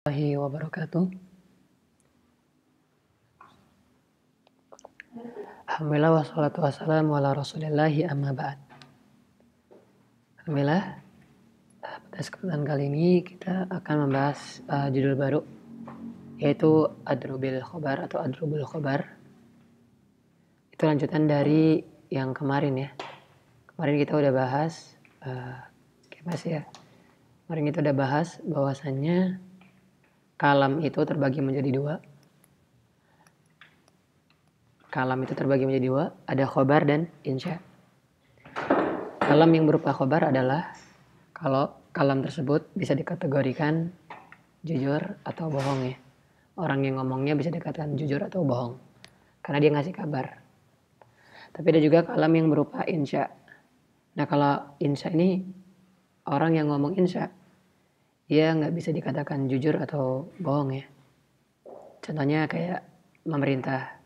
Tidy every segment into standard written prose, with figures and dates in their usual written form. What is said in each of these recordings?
Warahmatullahi wabarakatuh. Alhamdulillah wassalatu wassalamu ala rasulillahi amma ba'd. Alhamdulillah, pada kesempatan kali ini kita akan membahas judul baru, yaitu Adrubil Khobar atau Adrubul Khobar. Itu lanjutan dari yang kemarin ya. Kemarin kita udah bahas, Kemarin kita udah bahas bahwasannya kalam itu terbagi menjadi dua. Kalam itu terbagi menjadi dua, ada khobar dan insya. Kalam yang berupa khobar adalah kalau kalam tersebut bisa dikategorikan jujur atau bohong ya. Orang yang ngomongnya bisa dikatakan jujur atau bohong karena dia ngasih kabar. Tapi ada juga kalam yang berupa insya. Nah kalau insya ini orang yang ngomong insya, dia nggak bisa dikatakan jujur atau bohong ya. Contohnya kayak memerintah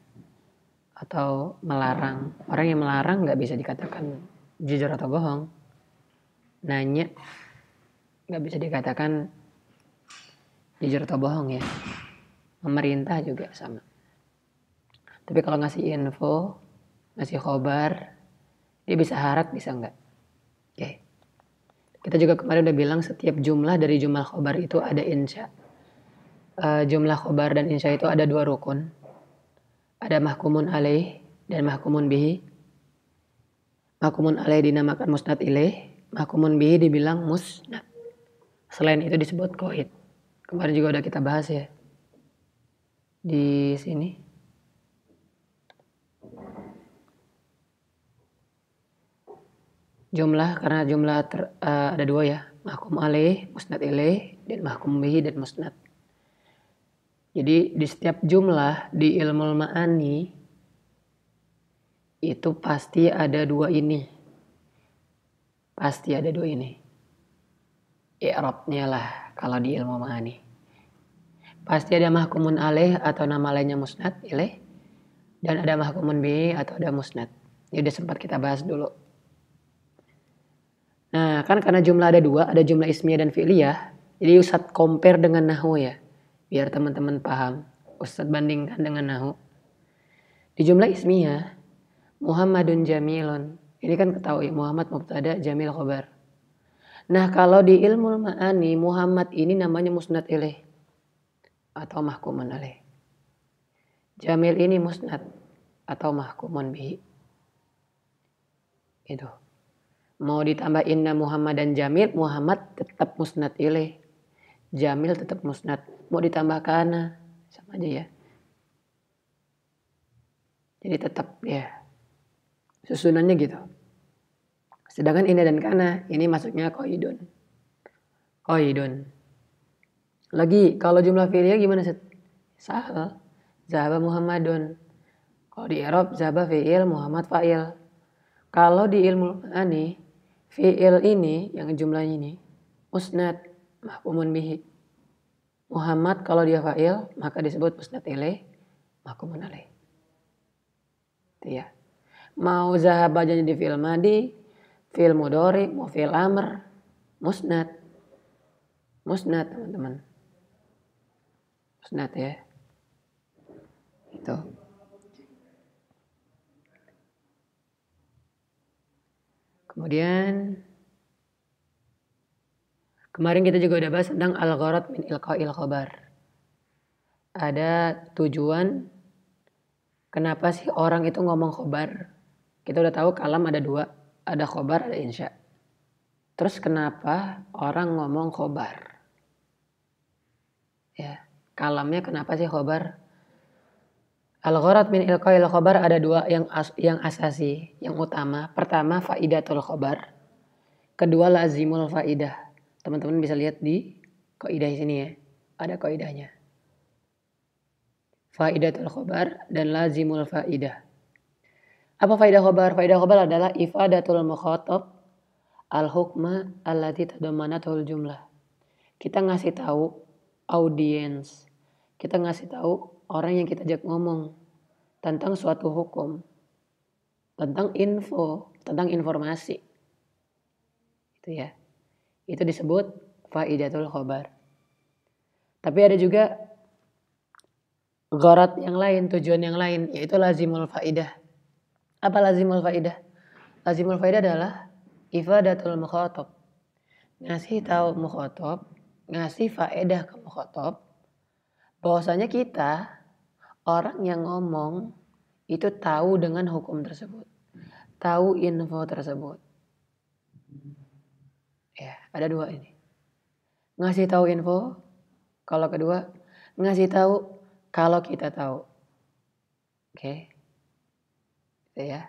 atau melarang. Orang yang melarang nggak bisa dikatakan jujur atau bohong. Nanya nggak bisa dikatakan jujur atau bohong ya. Memerintah juga sama. Tapi kalau ngasih info, ngasih khobar, dia bisa harap bisa nggak. Oke. Kita juga kemarin udah bilang setiap jumlah dari jumlah khobar itu ada insya. Jumlah khobar dan insya itu ada dua rukun. Ada mahkumun alaih dan mahkumun bihi. Mahkumun alaih dinamakan musnad ilaih, mahkumun bihi dibilang musnad. Selain itu disebut qaid. Kemarin juga udah kita bahas ya. Di sini. Jumlah, karena jumlah ada dua ya. Mahkum alaih, musnad ilaih, dan mahkum bihi dan musnad. Jadi di setiap jumlah di ilmu ma'ani itu pasti ada dua ini. Pasti ada dua ini. I'rabnya lah kalau di ilmu ma'ani. Pasti ada mahkumun alaih atau nama lainnya musnad ilaih. Dan ada mahkumun bihi atau ada musnad. Ini udah sempat kita bahas dulu. Nah kan karena jumlah ada dua, ada jumlah ismiyah dan fi'liyah. Jadi Ustadz compare dengan nahwu ya. Biar teman-teman paham. Ustadz bandingkan dengan nahwu. Di jumlah ismiyah, Muhammadun Jamilun. Ini kan ketahui Muhammad mubtada, Jamil khobar. Nah kalau di ilmu ma'ani, Muhammad ini namanya musnad ilaih. Atau mahkumun alaih. Jamil ini musnad. Atau mahkumun bihi. Itu. Mau ditambah inna Muhammad dan Jamil, Muhammad tetap musnad ilaih. Jamil tetap musnad. Mau ditambah kana, sama aja ya. Jadi tetap ya. Susunannya gitu. Sedangkan inna dan kana, ini masuknya qaidun. Qaidun. Lagi, kalau jumlah fi'liyah gimana Set? Sahal. Zahaba Muhammadun. Kalau di i'rab, zahaba fi'il, Muhammad fa'il. Kalau di ilmu ma'ani, fi'il ini, yang jumlahnya ini, musnad, mahkumun bihi. Muhammad kalau dia fa'il, maka disebut musnad ilaih, mahkumun alaih. Itu ya. Mau zahaba jadi fi'il madi, fi'il mudhari, mau fi'il amr, musnad. Musnad teman-teman. Musnad ya. Itu. Kemudian kemarin kita juga udah bahas tentang al-gharad min ilqa'il khobar. Ada tujuan kenapa sih orang itu ngomong khobar. Kita udah tahu kalam ada dua. Ada khobar, ada insya. Terus kenapa orang ngomong khobar? Ya, kalamnya kenapa sih khobar? Al-gharad min ilqa'il khobar ada dua yang asasi, yang utama. Pertama faidatul khobar. Kedua lazimul faidah. Teman-teman bisa lihat di kaidah sini ya. Ada kaidahnya. Faidatul khobar dan lazimul faidah. Apa faidah khobar? Faidah khobar adalah ifadatul mukhatab al-hukma allati tadammanatul jumlah. Kita ngasih tahu audiens. Kita ngasih tahu orang yang kita ajak ngomong tentang suatu hukum. Tentang info, tentang informasi. Itu ya. Itu disebut faidatul khobar. Tapi ada juga gharat yang lain, tujuan yang lain, yaitu lazimul faidah. Apa lazimul faidah? Lazimul faidah adalah ifadatul mukhatab. Ngasih tahu mukhatab, ngasih faedah ke mukhatab bahwasanya kita orang yang ngomong itu tahu dengan hukum tersebut, tahu info tersebut. Ya, ada dua ini. Ngasih tahu info, kalau kedua ngasih tahu kalau kita tahu. Oke. Gitu ya.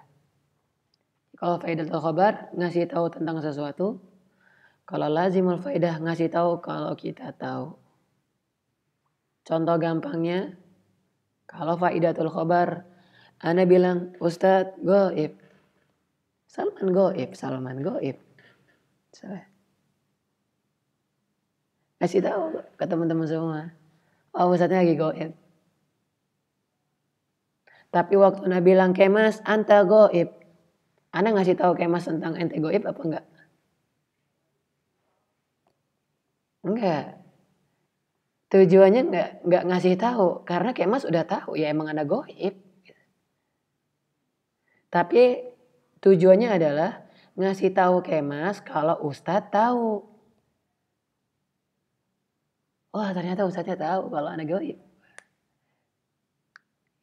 Kalau faidatul khabar ngasih tahu tentang sesuatu, kalau lazimul faidah ngasih tahu kalau kita tahu. Contoh gampangnya, kalau faidatul khabar, ana bilang, Ustadz goib. Salman goib. Salah. Ngasih tahu ke teman-teman semua. Oh, Ustadznya lagi goib. Tapi waktu ana bilang, Kemas, anta goib. Ana ngasih tahu Kemas tentang ente goib apa enggak? Enggak. Tujuannya enggak ngasih tahu. Karena Kemas udah tahu, ya emang ana goib. Tapi tujuannya adalah ngasih tahu Kemas kalau Ustadz tahu. Wah, ternyata Ustadznya tahu kalau ana goib.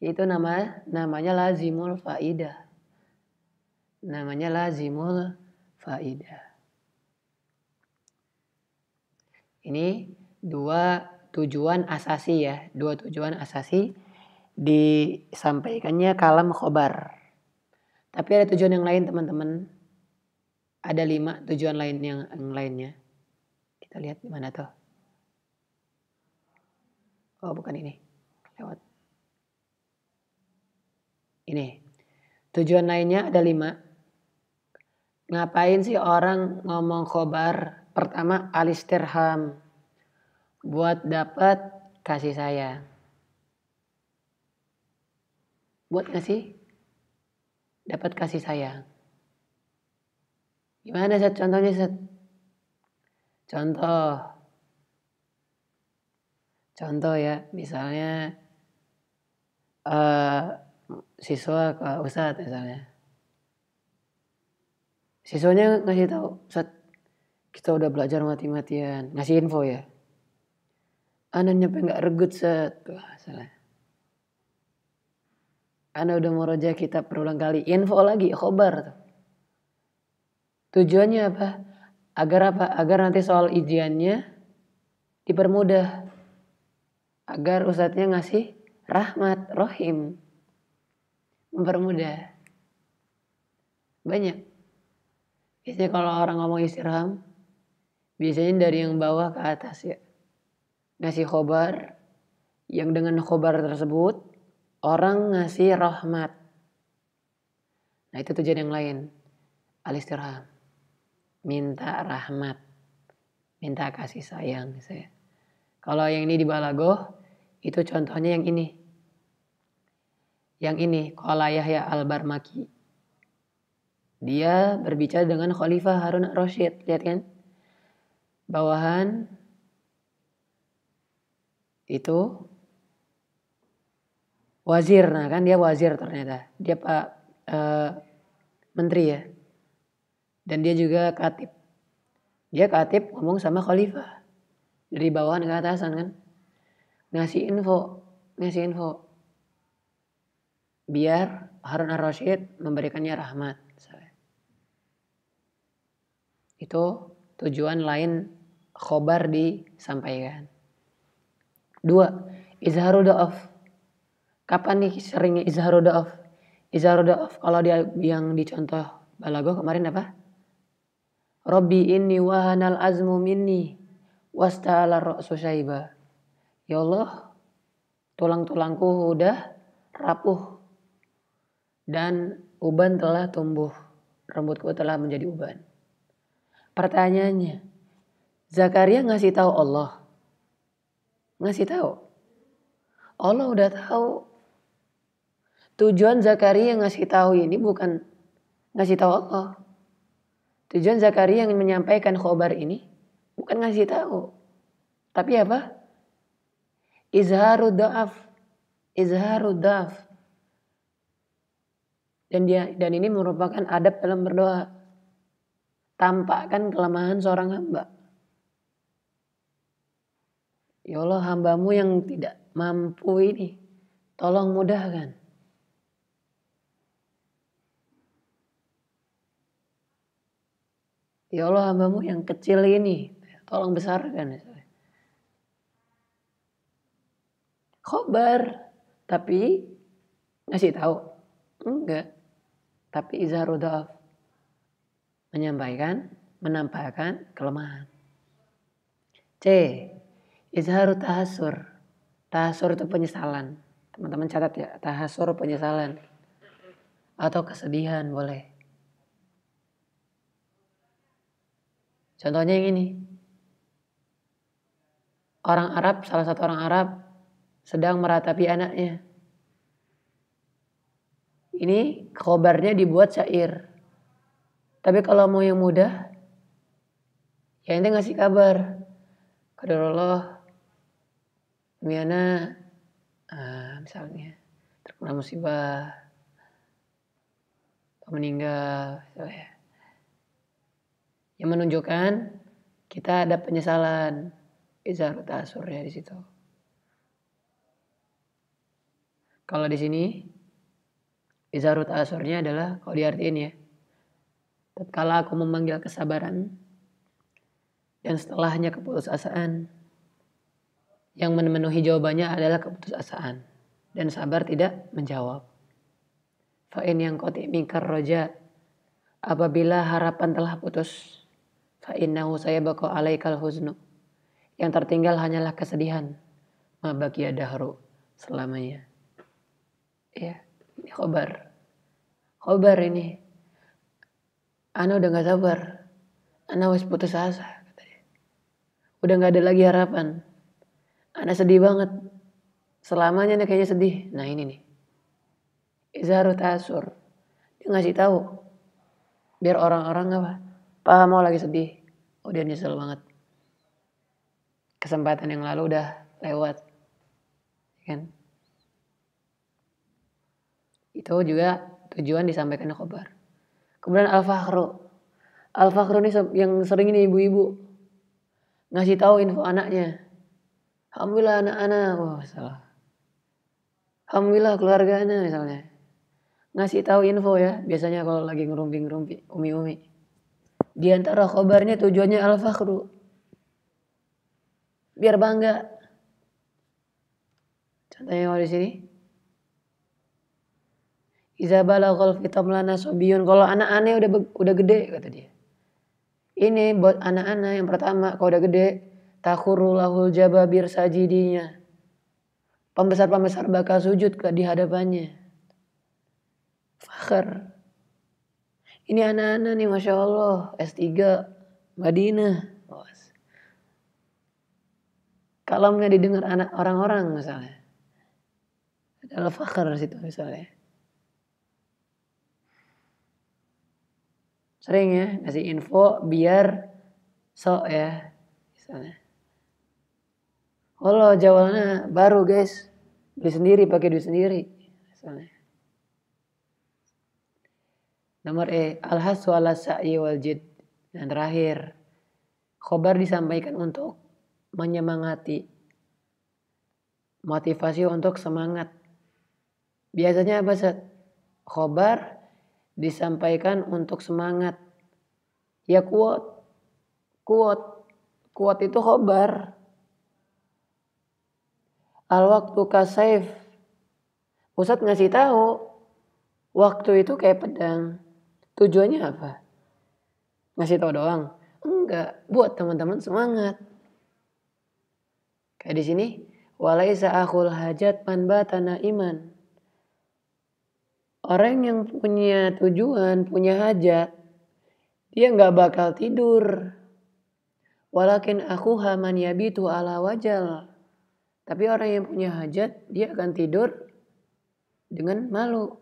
Itu namanya lazimul faidah. Namanya lazimul faidah. Ini dua tujuan asasi ya. Dua tujuan asasi disampaikannya kalam khobar. Tapi ada tujuan yang lain teman-teman. Ada 5 tujuan lain yang lainnya. Kita lihat di mana tuh. Oh, bukan ini. Lewat. Ini. Tujuan lainnya ada 5. Ngapain sih orang ngomong khobar? Pertama, alistirham. Buat dapat kasih sayang. Buat ngasih? Dapat kasih sayang. Gimana Set? Contohnya Set? Contoh ya, misalnya siswa ke Ustadz misalnya. Siswanya ngasih tahu, Ustadz, kita udah belajar mati-matian. Ngasih info ya. Ana nyampe gak regut Set. Wah, salah. Ana udah murojaah kitab berulang kali. Info lagi, khobar. Tujuannya apa? Agar nanti soal ujiannya dipermudah. Agar ustadznya ngasih rahmat, rohim. Mempermudah. Banyak. Biasanya kalau orang ngomong istirham, biasanya dari yang bawah ke atas ya. Ngasih khobar, yang dengan khobar tersebut, orang ngasih rahmat. Nah itu tujuan yang lain. Al-istirham. Minta rahmat. Minta kasih sayang. Misalnya. Kalau yang ini di balagoh, itu contohnya yang ini. Yang ini, Qala Yahya al-Barmaki. Dia berbicara dengan Khalifah Harun ar-Rasyid. Lihat kan? Bawahan itu wazir. Nah kan dia wazir ternyata. Dia Pak Menteri ya. Dan dia juga katib. Dia katib ngomong sama Khalifah. Dari bawahan ke atasan kan. Ngasih info. Biar Harun ar-Rasyid memberikannya rahmat. Itu tujuan lain khobar disampaikan. 2. Izharu da'af. Kapan nih seringnya izharu da'af? Izharu da'af kalau dia yang dicontoh balagoh kemarin apa? Rabbi inni wahanal azmu minni wasta'ala ra'su syaiba. Ya Allah, tulang-tulangku udah rapuh dan uban telah tumbuh. Rambutku telah menjadi uban. Pertanyaannya, Zakaria ngasih tahu Allah. Ngasih tahu. Allah udah tahu. Tujuan Zakaria ngasih tahu ini bukan ngasih tahu Allah. Tujuan Zakaria yang menyampaikan khobar ini bukan ngasih tahu. Tapi apa? Izharu da'af. Izharu da'af. Dan ini merupakan adab dalam berdoa. Tampakkan kelemahan seorang hamba. Ya Allah, hambamu yang tidak mampu ini, tolong mudahkan. Ya Allah, hambamu yang kecil ini, tolong besarkan. Khobar, tapi ngasih tahu? Enggak. Tapi izharu dha'af. Menyampaikan, menampakkan kelemahan. C. Izharu tahasur. Tahasur itu penyesalan. Teman-teman catat ya, tahasur penyesalan. Atau kesedihan boleh. Contohnya yang ini. Orang Arab, salah satu orang Arab sedang meratapi anaknya. Ini khobarnya dibuat syair. Tapi kalau mau yang mudah, ya ente ngasih kabar. Qadarullah, Miana, misalnya terkena musibah, meninggal, misalnya. Yang menunjukkan kita ada penyesalan. Izharu ta'asurnya di situ. Kalau di sini izharu ta'asurnya adalah kalau diartiin ya. Tatkala aku memanggil kesabaran dan setelahnya keputusasaan, yang memenuhi jawabannya adalah keputusasaan dan sabar tidak menjawab. Fa'in yang qati minkar roja, apabila harapan telah putus, fa'innahu sayabaqa alaikal huznu, yang tertinggal hanyalah kesedihan, mabaqiya dahru, selamanya. Ya, ini khobar. Khobar ini. Ana udah gak sabar. Ana wis putus asa. Udah gak ada lagi harapan. Ana sedih banget. Selamanya nih kayaknya sedih. Nah ini nih. Izharu ta'asur. Dia ngasih tahu. Biar orang-orang apa? Paham mau lagi sedih. Oh dia nyesel banget. Kesempatan yang lalu udah lewat. Kan? Itu juga tujuan disampaikan khobar. Kemudian al-fakhru. Al-fakhru ini yang sering ini ibu-ibu ngasih tahu info anaknya. Alhamdulillah anak-anak. Wah salah. Alhamdulillah keluarga anak misalnya. Ngasih tahu info ya. Biasanya kalau lagi ngerumpi-ngerumpi. Umi-umi. Di antara khobarnya tujuannya al-fakhru. Biar bangga. Contohnya kalau di sini. Iza balaghal fitam lana sobiyun. Kalau anak-anaknya udah gede kata dia. Ini buat anak-anak yang pertama kalau udah gede. Takhurulahul jababir sajidinya. Pembesar-pembesar bakal sujud di hadapannya. Fakhr. Ini anak-anak nih Masya Allah. S3 Madinah. Kalamnya didengar anak orang-orang misalnya. Adalah fakhr situ misalnya. Sering ya ngasih info biar sok ya misalnya. Allah jawalnya baru guys, beli sendiri pakai duit sendiri misalnya. Nomor E, al-hasu ala sa'i wal jid. Dan terakhir, khobar disampaikan untuk menyemangati, motivasi untuk semangat. Biasanya apa Ustaz? Khobar disampaikan untuk semangat. Ya kuat itu khobar. Al-waktu kasaif. Ustaz ngasih tahu waktu itu kayak pedang. Tujuannya apa? Ngasih tahu doang? Enggak, buat teman-teman semangat. Kayak di sini, walaisa akhul hajat man batana iman. Orang yang punya tujuan, punya hajat, dia nggak bakal tidur. Walakin aku haman yabitu ala wajal. Tapi orang yang punya hajat, dia akan tidur dengan malu.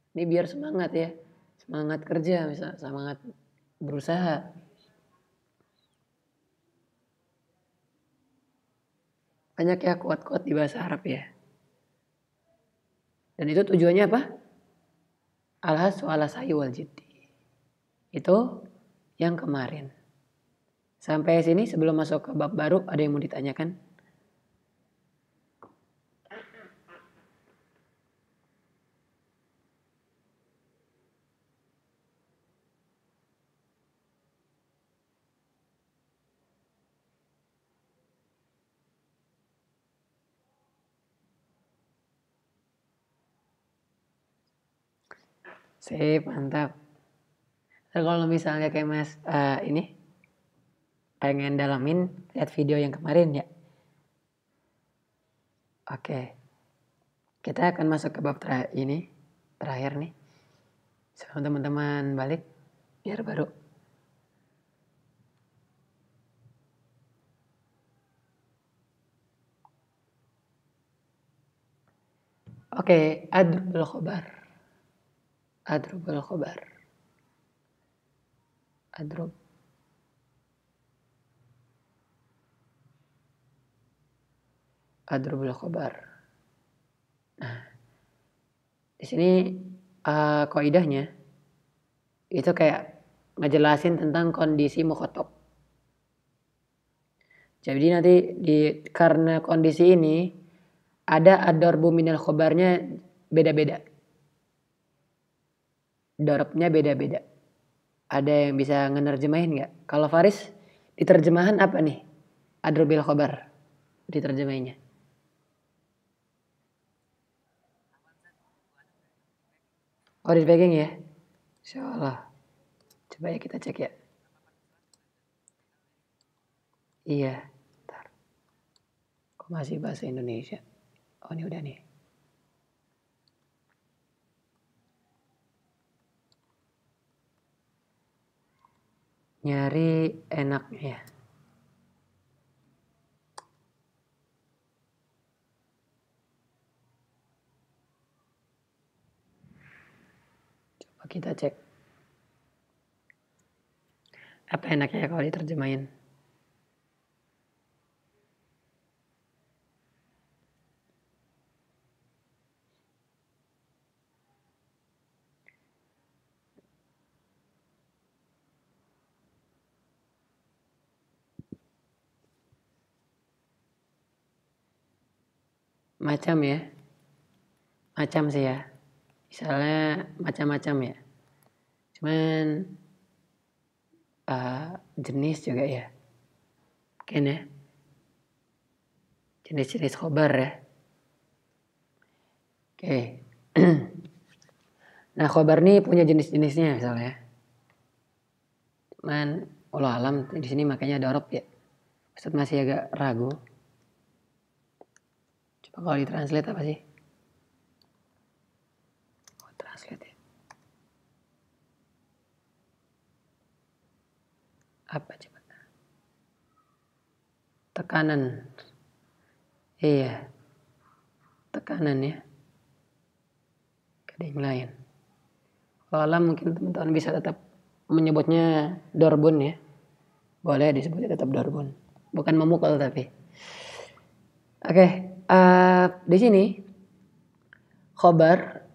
Ini biar semangat ya. Semangat kerja, misalnya semangat berusaha. Banyak ya kuat-kuat di bahasa Arab ya. Dan itu tujuannya apa? Al-has wal sa'i wal jiddi. Itu yang kemarin. Sampai sini sebelum masuk ke bab baru ada yang mau ditanyakan? Sip, mantap. Dan kalau misalnya kayak Mas ini pengen dalamin, lihat video yang kemarin ya. Oke. Kita akan masuk ke bab terakhir nih. Sebelum teman-teman balik, biar baru. Oke, adrubul khobar. Adrubul khobar. Adrub. Adrubul khobar. Nah, di sini kaidahnya itu kayak ngejelasin tentang kondisi mukhatab. Jadi nanti karena kondisi ini ada ad-darbu minal khobarnya beda-beda. Darabnya beda-beda. Ada yang bisa ngenerjemahin nggak? Kalau Faris di terjemahan apa nih? Adrubil khobar di terjemahinnya. Oh di packing ya? Insyaallah. Coba ya kita cek ya. Iya. Bentar. Kok masih bahasa Indonesia? Oh ini udah nih. Nyari enaknya ya. Coba kita cek. Apa enaknya kalau diterjemahin? Macam ya. Macam sih ya. Misalnya macam-macam ya. Cuman jenis juga ya. Mungkin ya. Jenis-jenis khobar ya. Oke. Nah khobar nih punya jenis-jenisnya misalnya. Cuman Allah alam di sini makanya ada Arab ya. Ustaz masih agak ragu. Coba kalau ditranslate apa sih? Oh, translate ya. Apa coba? Tekanan. Iya. Tekanan ya. Ada yang lain. Allah alam mungkin teman-teman bisa tetap menyebutnya dorbun ya. Boleh disebutnya tetap dorbun. Bukan memukul tapi. Oke. Di sini khobar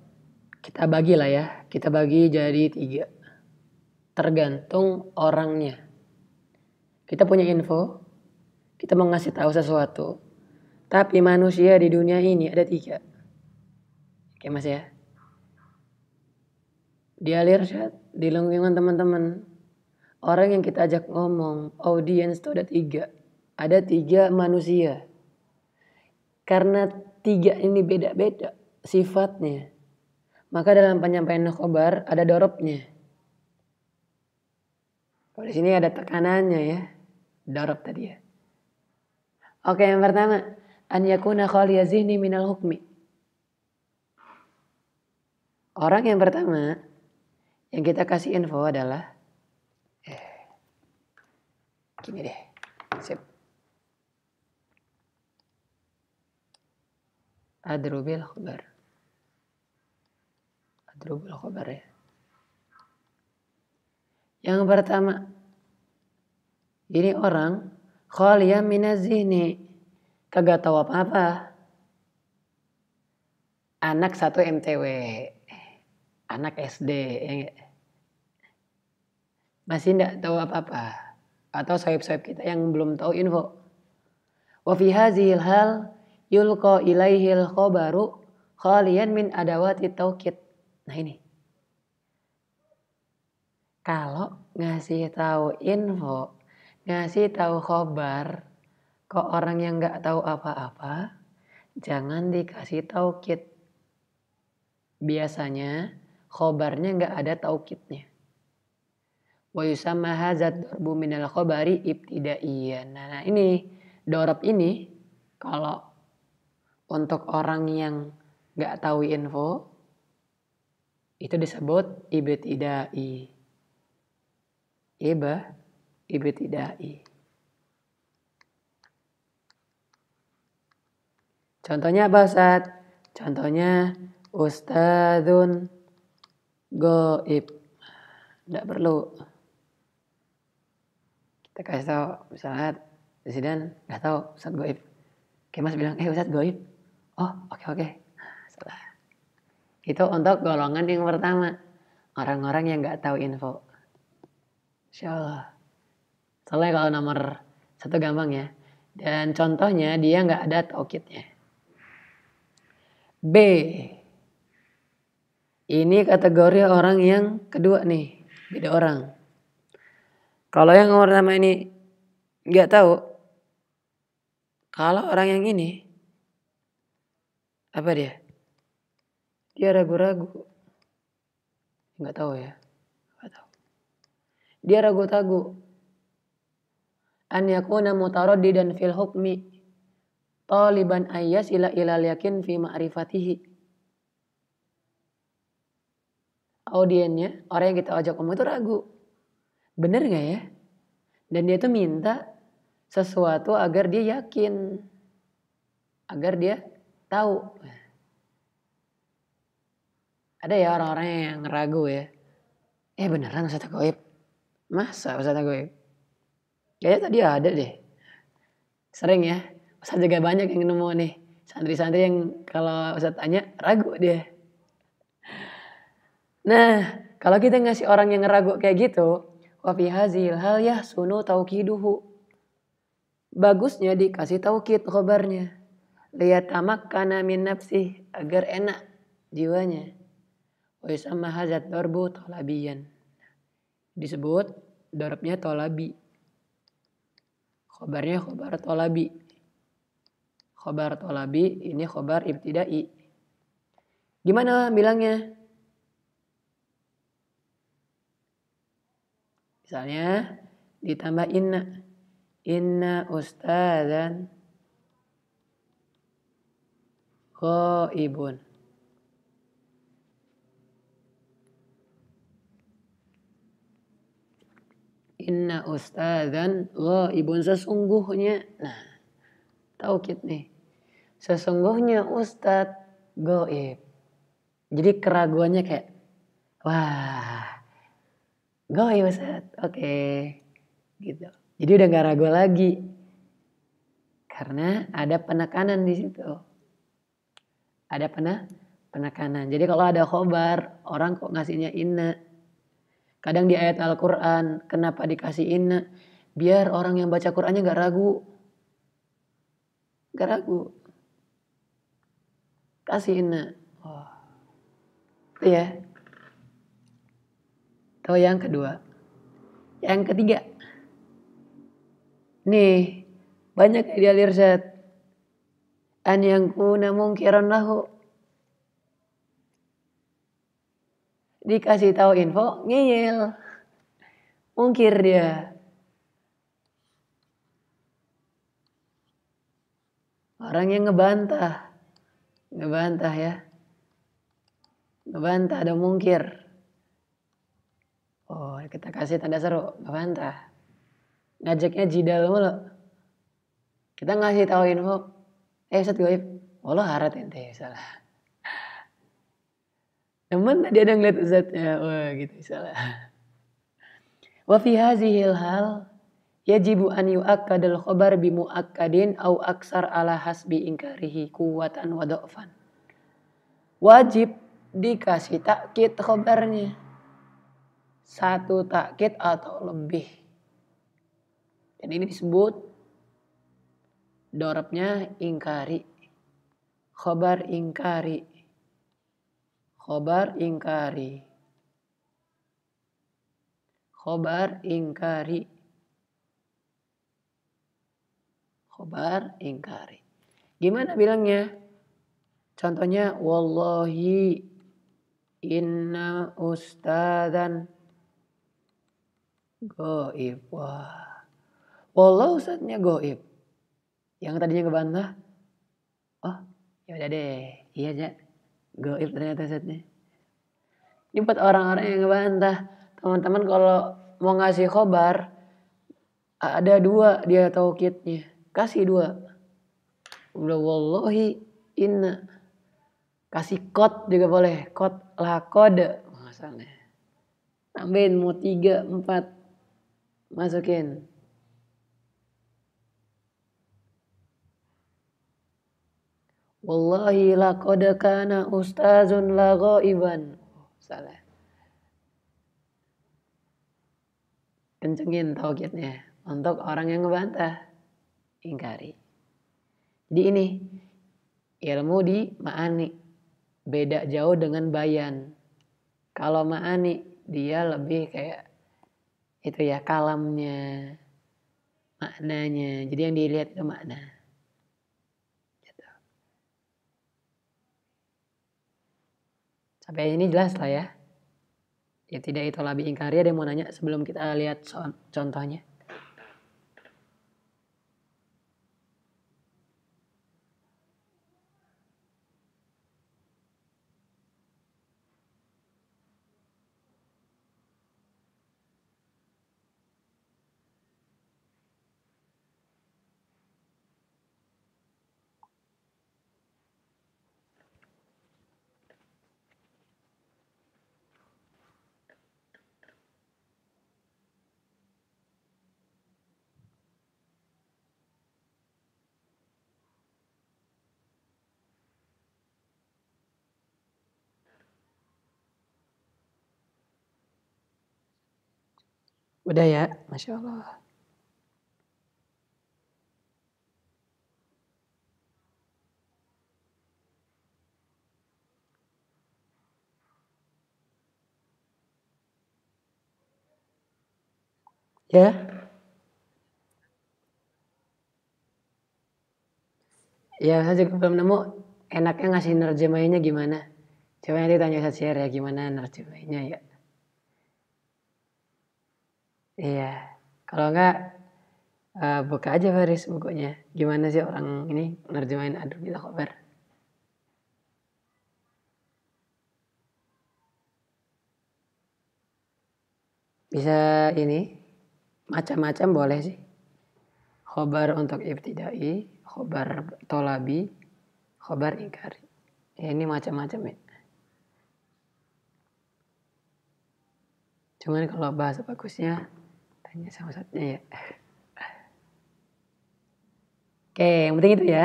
kita bagi lah ya. Kita bagi jadi 3. Tergantung orangnya. Kita punya info. Kita mau ngasih tahu sesuatu. Tapi manusia di dunia ini ada 3. Oke mas ya. Dialir di lingkungan teman-teman. Orang yang kita ajak ngomong. Audiens itu ada 3. Ada 3 manusia. Karena 3 ini beda-beda sifatnya. Maka dalam penyampaian khobar ada dorobnya. Kalau di sini ada tekanannya ya. Dorob tadi ya. Oke yang pertama. An yakuna khaliya zihni minal hukmi. Orang yang pertama. Yang kita kasih info adalah. Gini deh. Sip. Adrubil khobar. Adrubul khobar ya. Yang pertama. Ini orang. Khaliya minaz zihni. kagak tahu apa-apa. Anak 1 MTW, anak SD, masih enggak tahu apa-apa. Atau sohib-sohib kita yang belum tahu info. Wa fi hadzal hal yulqa ilaihil khabaru khalian min adawati taukid. Nah ini. Kalau ngasih tahu info, ngasih tahu khabar ke orang yang enggak tahu apa-apa, jangan dikasih taukid. Biasanya khabarnya enggak ada taukidnya. Wa yusamma hadzal darbu minal khabari ibtidaiyan. Nah, ini dorab ini kalau untuk orang yang enggak tahu info itu disebut ibtidai. Ibtidai. Contohnya apa, Ustaz? Contohnya Ustadzun Goib. Tidak perlu. Kita kasih tahu, misalnya Presiden nggak tahu Ustadz Goib. Kemas bilang, Ustadz Goib. Oh, oke. Salah. Itu untuk golongan yang pertama. Orang-orang yang nggak tahu info. Insya Allah. Soalnya kalau nomor 1 gampang ya. Dan contohnya dia nggak ada taukidnya. B. Ini kategori orang yang kedua nih. Beda orang. Kalau yang nomor pertama ini nggak tahu. Kalau orang yang ini, apa dia? Dia ragu-ragu. Nggak tahu ya. Nggak tahu. Dia ragu-ragu. An yakuna mutaraddidan fil hukmi taliban ayyas ila ilal yakin fi ma'rifatihi. Audiennya, orang yang kita ajak ngomong itu ragu. Bener gak ya? Dan dia tuh minta sesuatu agar dia yakin. Agar dia tahu. Ada ya orang-orang yang ragu ya. Beneran Ustadz Goib? Masa Ustadz Goib? Kayaknya tadi ada deh. Sering ya. Ustadz juga banyak yang nemu nih. Santri-santri yang kalau Ustadz tanya ragu dia. Nah, kalau kita ngasih orang yang ragu kayak gitu, wa fi hadzal hal yahsunu tauqiduhu. Bagusnya dikasih taukid khabarnya. Liyatamakkana min nafsih, agar enak jiwanya. Wa yusamma hadzal darbu talabiyan. Disebut darabnya talabi. Khabarnya khabar talabi. Khabar talabi ini khabar ibtidai. Gimana bilangnya? Misalnya ditambah inna. Inna ustadzan ghaibun. Inna ustadzan ghaibun, sesungguhnya. Nah, taukid nih. Sesungguhnya ustadz ghaib. Jadi keraguannya kayak, wah, ghaib ustadz, oke. Gitu. Jadi udah gak ragu lagi. Karena ada penekanan di situ. Ada penekanan. Jadi kalau ada khobar, orang kok ngasihnya inna. Kadang di ayat Al-Quran, kenapa dikasih inna? Biar orang yang baca Qurannya gak ragu. Gak ragu. Kasih inna. Oh. Itu ya. Itu yang kedua. Yang ketiga. Nih, banyak ideal irsyad. An yang kuna mungkiran lahu. Dikasih tahu info, ngeyel. Mungkir dia. Orang yang ngebantah. Ngebantah ya. Ngebantah ada mungkir. Oh, kita kasih tanda seru, ngebantah. Ngajaknya jidal mulu. Kita ngasih tahu info, Ustadz Goib, Allah harat ente, salah. Temen tadi ada ngeliat Ustadznya, wah gitu, salah. Wa fi hazihil hal Yajibu an yu'akkadal khobar bimu'akkadin au aksar ala hasbi ingkarihi kuwatan wa dha'fan. Wajib dikasih takkid khobarnya. 1 takkid atau lebih. Dan ini disebut dorabnya ingkari. Khobar ingkari. Khobar ingkari. Khobar ingkari. Khobar ingkari. Gimana bilangnya? Contohnya, wallahi inna ustadzan goib. Wah. Wallah ustadznya goib. Yang tadinya ngebantah, oh ya udah deh, iya aja, goib ternyata ustadznya. Ini buat orang-orang yang ngebantah. Teman-teman kalau mau ngasih khobar, ada 2 dia taukidnya. Kasih 2. Udah wallahi inna. Kasih kod juga boleh. Kod lah kode. Masalahnya. Tambahin mau 3, 4. Masukin. Wallahi laqad kana ustazun la ghaiban. Salah. Kencengin taukidnya untuk orang yang ngebantah. Ingkari. Jadi ini ilmu di ma'ani. Beda jauh dengan bayan. Kalau ma'ani dia lebih kayak itu ya kalamnya, maknanya. Jadi yang dilihat itu makna. Gitu. Sampai ini jelas lah ya. Ya tidak itu lebih ingkari. Ada yang mau nanya sebelum kita lihat contohnya? Udah ya, Masya Allah. Ya. Ya saya juga belum nemu enaknya ngasih nerjemahinnya gimana. Coba nanti tanya Ustaz Syir ya gimana nerjemahinnya ya. Iya. Kalau enggak buka aja Faris bukunya. Gimana sih orang ini nerjemahin adab bila khobar. Bisa ini macam-macam boleh sih. Khobar untuk ibtidai, khobar tolabi, khobar ingkari. Ya, ini macam-macam ya. Cuman kalau bahasa bagusnya tanya sama Ustadznya ya. Oke, yang penting itu ya.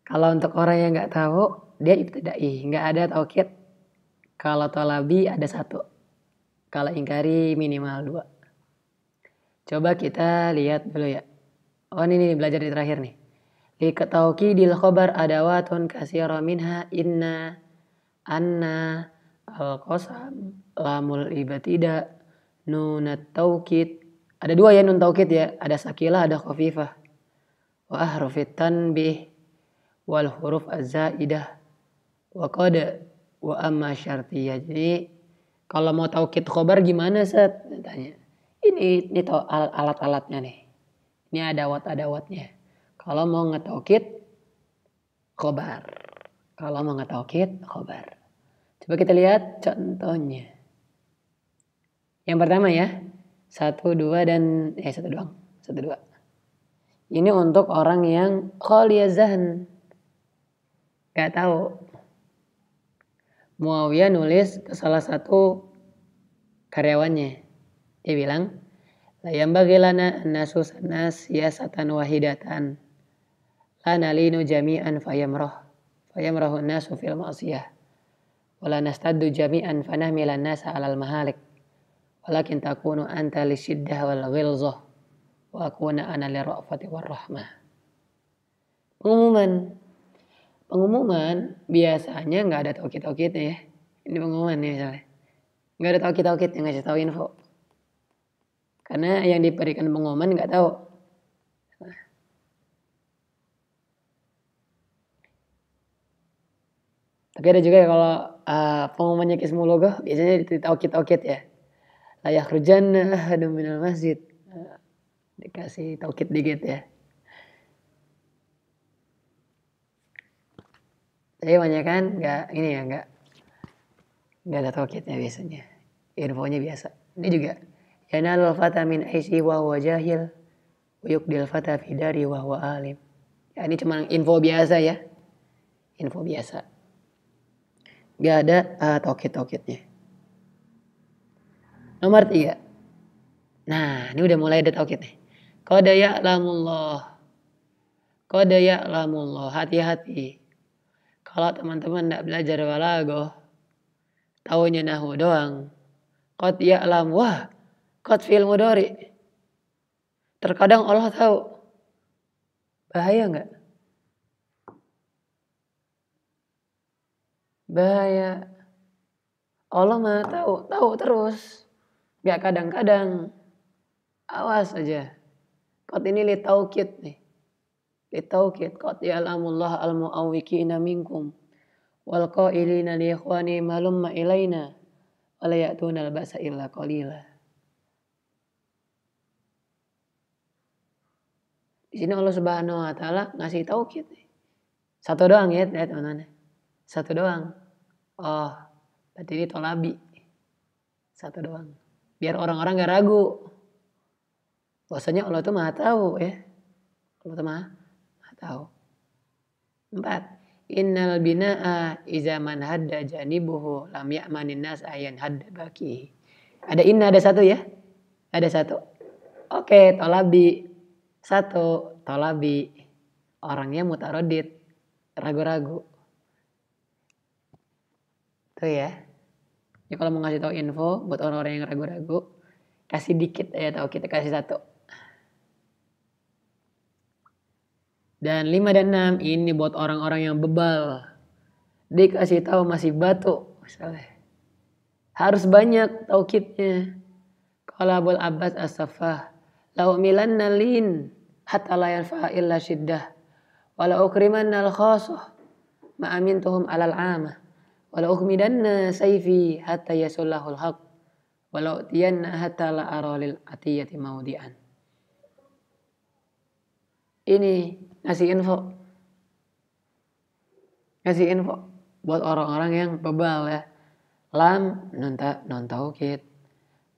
Kalau untuk orang yang nggak tahu, dia ibtidai, nggak ada taukid. Kalau tolabi ada 1. Kalau ingkari minimal 2. Coba kita lihat dulu ya. Oh ini belajar di terakhir nih. Liqataukidil khobar adawatun katsira minha inna, anna, al-qasam, lamul ibtida, nunat taukid. Ada 2 ya nun taukid ya. Ada sakilah, ada khafifah. Wa ahrufit tanbih wal huruf az-zaidah wa qad wa amma syartiyah. Jadi kalau mau taukid khobar gimana Ustaz? Tanya. Ini alat-alatnya nih. Ini adawat-adawatnya. Kalau mau ngetaukid khobar. Kalau mau ngetaukid khobar. Coba kita lihat contohnya. Yang pertama ya. 1, 2 dan 1 doang. 1, 2. Ini untuk orang yang khaliyazahn. Gak tahu. Muawiyah nulis ke salah satu karyawannya. Dia bilang, La yanbaghi lana an nasusa nas siyasatan wahidatan. La nalinu jami'an fayamrahu nasu fil ma'siyah. Wala nastaddu jami'an fanahmilan nasa 'alal mahalik. Walakin takunu anta lisyiddah wal ghilzah wa akuna ana lirra'fati warrahmah. Pengumuman biasanya nggak ada taukid-taukidnya ya. Ini pengumuman nih misalnya. Nggak ada taukid-taukid yang ngasih tahu info. Karena yang diberikan pengumuman nggak tahu. Tapi ada juga ya kalau pengumumannya kismu logo biasanya ditaukid-taukid ya. La yakhrujanna ahadun minal masjid. Dikasih taukid dikit ya. Tapi banyak kan nggak ada taukidnya biasanya. Infonya biasa. Ini juga yanalul fata min aishi wa huwa jahil wa yuqdil fata fi dari wa huwa alim. Ya ini cuma info biasa ya. Info biasa. Gak ada taukid-taukidnya. Nomor 3. Nah, ini udah mulai ada taukid nih. Qad ya'lamullah. Hati-hati. Kalau teman-teman enggak belajar balaghah, taunya nahwu doang. Qad ya'lam. Wah, qad fi'il mudhari. Terkadang Allah tahu. Bahaya enggak? Bahaya. Allah mah tahu terus. Enggak kadang-kadang. Awas aja. Qad ini li taukid nih. Li taukid. Qad ya'lamullah al-mu'awwiqina minkum wal qailina li ikhwani malumma ilaina wala ya'tuna al-ba'sa illa qalila. Di sini Allah Subhanahu wa taala ngasih taukid. Satu doang ya, teman-teman. Satu doang. Oh, berarti ini tolabi. Satu doang. Biar orang-orang gak ragu. Bahwasanya Allah itu Maha tahu ya. Allah itu Maha tahu. 4. Innal bina'a iza man hadda janibuhu lam ya'manin nas ayan hadda baki. Ada inna, ada satu ya? Ada satu. Oke, tolabi. Satu, tolabi. Orangnya mutaradid. Ragu-ragu. Tuh ya. Ya kalau mau ngasih tahu info buat orang-orang yang ragu-ragu, kasih dikit ya tahu, kita kasih satu. Dan 5 dan 6 ini buat orang-orang yang bebal. Dikasih tahu masih batuk misalnya. Harus banyak taukidnya. Qala Abul Abbas As-Saffah, la umilanna lin hatta la yanfa'a illa syiddah. Wa la ukrimanna al-khasah ma amintuhum 'alal 'amah. Wa la ukmidanna sayfi hatta yasullahul haq. Wa la utiyanna hatta la ara lil atiyati maudi'an. Ini ngasih info. Ngasih info buat orang-orang yang bebal ya. Lam non taukid.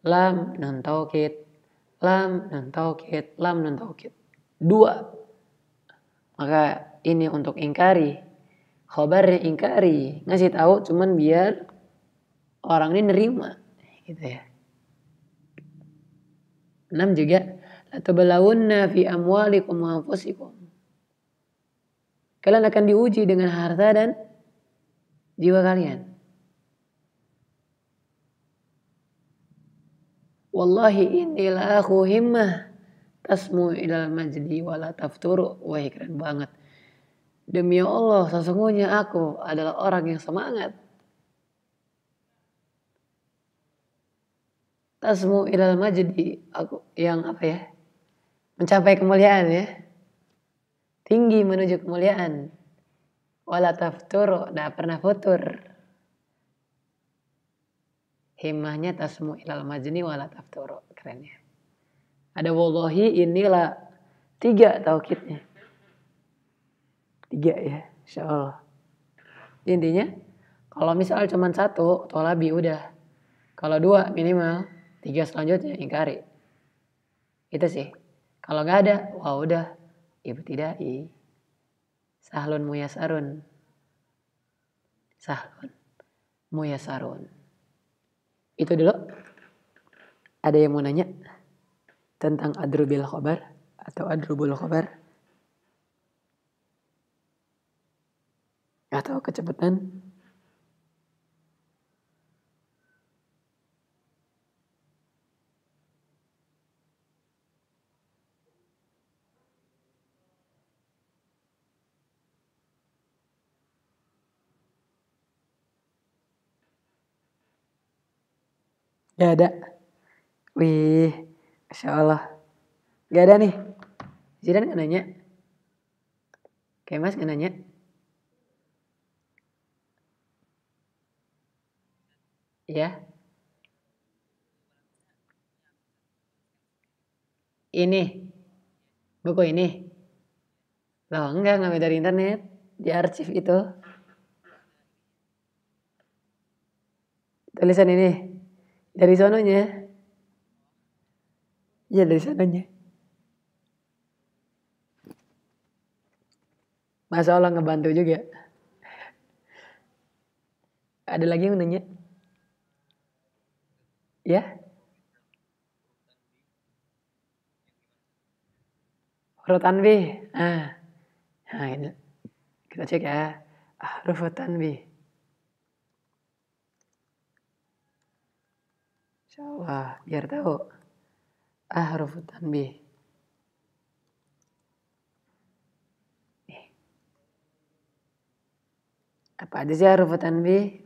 Lam non taukid. Lam non taukid. Lam non taukid. 2. Maka ini untuk ingkari. Khobarnya ingkari. Ngasih tahu cuman biar orang ini nerima. Gitu ya. 6 juga. Latabalawunna fi amwalikum wa anfusikum. Kalian akan diuji dengan harta dan jiwa kalian. Wallahi inni la akhu himmah tasmu ilal majdi wa la tafturu. Wah, keren banget. Demi Allah, sesungguhnya aku adalah orang yang semangat. Tasmu ilal majdi. Aku yang apa ya? Mencapai kemuliaan ya. Tinggi menuju kemuliaan. Wala tafturu, tidak pernah futur. Himmahnya tasmu ilal majni wala tafturu. Keren ya. Ada wallahi inilah 3 taukidnya. 3 ya, insyaallah. Intinya kalau misal cuma 1 tolabi udah. Kalau 2 minimal, 3 selanjutnya ingkari. Itu sih. Kalau nggak ada, wah udah ibtidai. Sahlun muyasarun. Sahlun muyasarun. Itu dulu. Ada yang mau nanya? tentang adrubil khobar atau adrubul khobar atau kecepatan? Gak ada. Wih, Masya Allah. Gak ada nih. Zidan gak nanya? Kemas gak nanya? Ya. Ini. Buku ini. Loh enggak ngambil dari internet. Di arsip itu. Tulisan ini. Dari sononya. Iya dari sononya. Masya Allah ngebantu juga. Ada lagi yang nanya? Ya? Huruf tanbih. Nah ini. Kita cek ya. Huruf tanbih. Insya Allah biar tahu. Huruf tanbih. Apa aja sih huruf tanbih?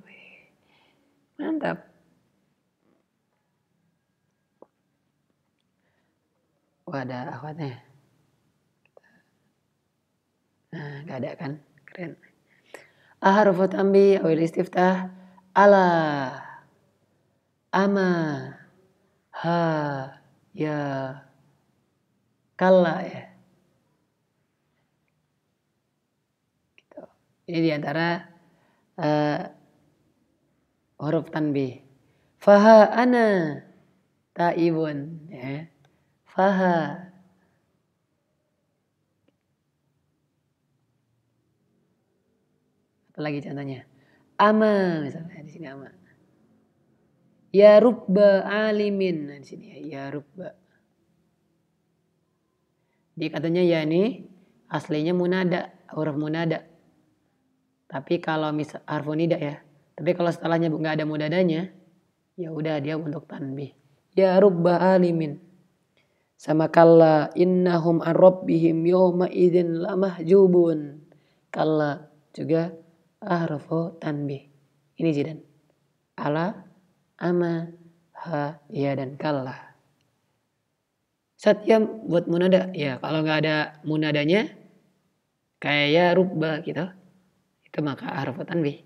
Mantap. Wah ada akhwatnya. Nah gak ada kan? Keren. Huruf tanbih awil istiftah. Ala. Ama. Ha. Ya. Kalla ya. Gitu. Ini diantara huruf tanbih. Faha ana taibun ya. Faha. Apa lagi contohnya? Ama misalnya di sini ama. Ya rubba alimin. Nah di sini ya rubba. Dia katanya ya ini aslinya munada, huruf munada. Tapi kalau misal harfu nida ya. Tapi kalau setelahnya nggak ada munadanya, ya udah dia untuk tanbih. Ya rubba alimin. Sama kalla innahum an rabbihim yawma idzin lamahjubun. Kalla juga harfu tanbih. Ini Zidan. Ala, ama, ha, ya dan kalla. Satya buat munada. Ya kalau nggak ada munadanya kayak ya rubba gitu. Itu maka harfu tanbih.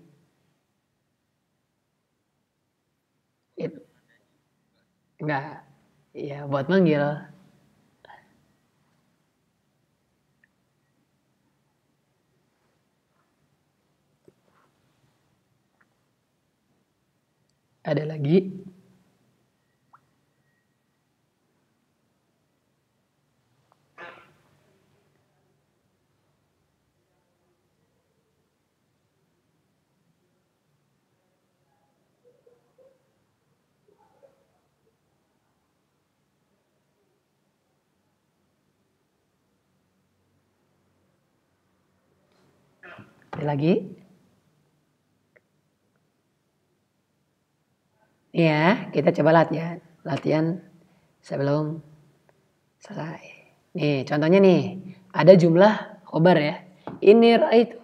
Enggak. Ya buat manggil. Ada lagi. Ada lagi. Ya, kita coba latihan. Latihan sebelum selesai. Nih, contohnya nih. Ada jumlah khobar ya. Ini ra'aitu.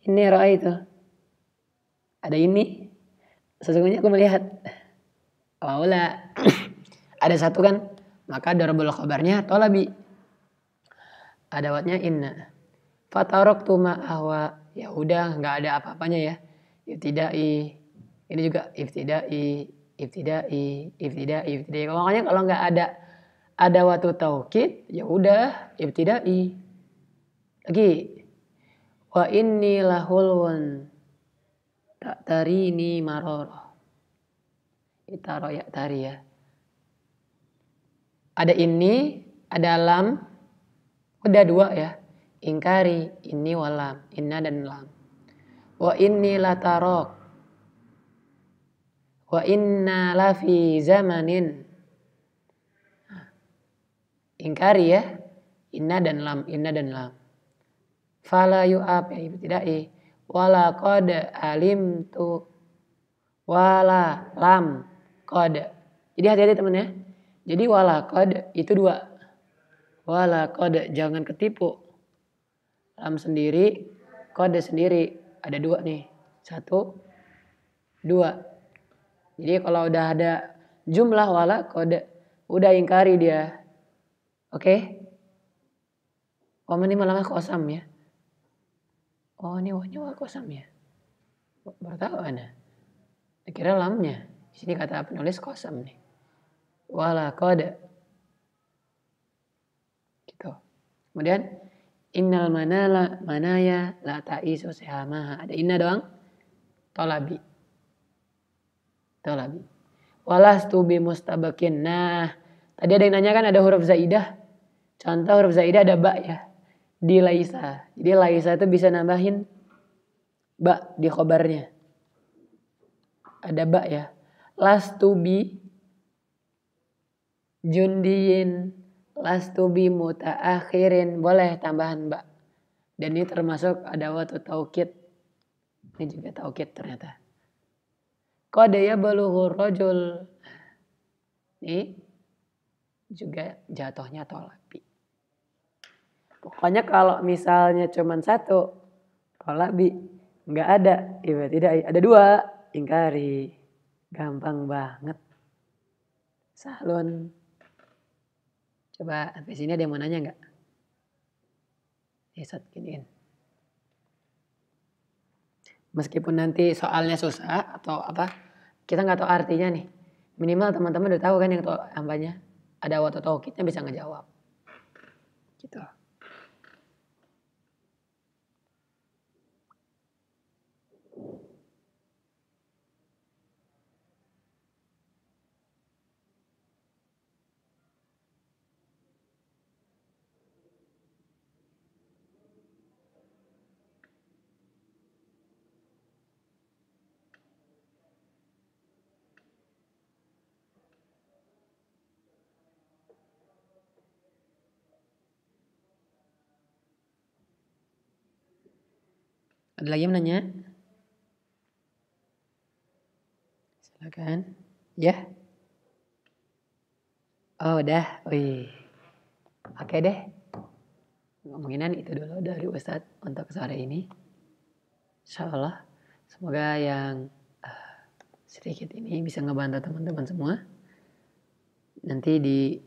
Ini ra'aitu. Ada ini. Sesungguhnya aku melihat. Awala. Ada satu kan. Maka darabul khobarnya tolabi. Adawatnya inna. Fataroktu ma'ahwa. Ya udah, nggak ada apa-apanya ya. Ibtidai. Ini juga ibtidai. Makanya kalau nggak ada waktu taukid, ya udah ibtidai. Lagi. Wa inni lahulun tak tarini maroroh. Itaro ya tari ya. Ada ini, ada lam. Udah dua ya. Ingkari, ini walam, inna dan lam. Wa inni latarok. Wa inna lafi zamanin. ingkari ya. Inna dan lam. Fala yu'ab ya ibtidai. Wala qad alimtu. Wala lam qad. Jadi hati-hati teman ya. Jadi wala qad itu 2. Wala qad jangan ketipu. Lam sendiri, qad sendiri. Ada 2 nih. 1, 2. Jadi kalau udah ada jumlah wala qad udah ingkari dia. Oke? Oh ini malamnya kosam ya. Oh ini wahnya kosam ya. Baru tahu ana. Kira lamnya. Di sini kata penulis kosam nih. Wala qad. Gitu. Kemudian innal manaya la ta'isu sihamaha. Ada inna doang. Tolabi. Walastu bi mustabakin. Nah, tadi ada yang nanya kan ada huruf zaidah. Contoh huruf zaidah ada ba ya. Di laisa. Jadi laisa itu bisa nambahin ba di khobarnya. Ada ba ya. Lastu bi jundiin. Lastu bi mutaakhirin. Boleh tambahan ba. Dan ini termasuk adawatu taukid. Ini juga taukid ternyata. Qad yablughu rajul. Ini juga jatuhnya tolabi. Pokoknya kalau misalnya cuma 1 tolabi nggak ada, ya tidak ada 2 ingkari. Gampang banget. Sahlun. Coba sampai sini ada yang mau nanya nggak? Set giniin. Meskipun nanti soalnya susah atau apa, kita nggak tahu artinya nih. Minimal teman-teman udah tahu kan yang hambanya ada waktu taukidnya bisa ngejawab. Gitu. Ada lagi yang nanya? Silakan. Ya. Oh udah. Wih. Oke deh. Ngomonginan itu dulu dari Ustadz untuk sore ini. Insyaallah. Semoga yang sedikit ini bisa ngebantu teman-teman semua. Nanti di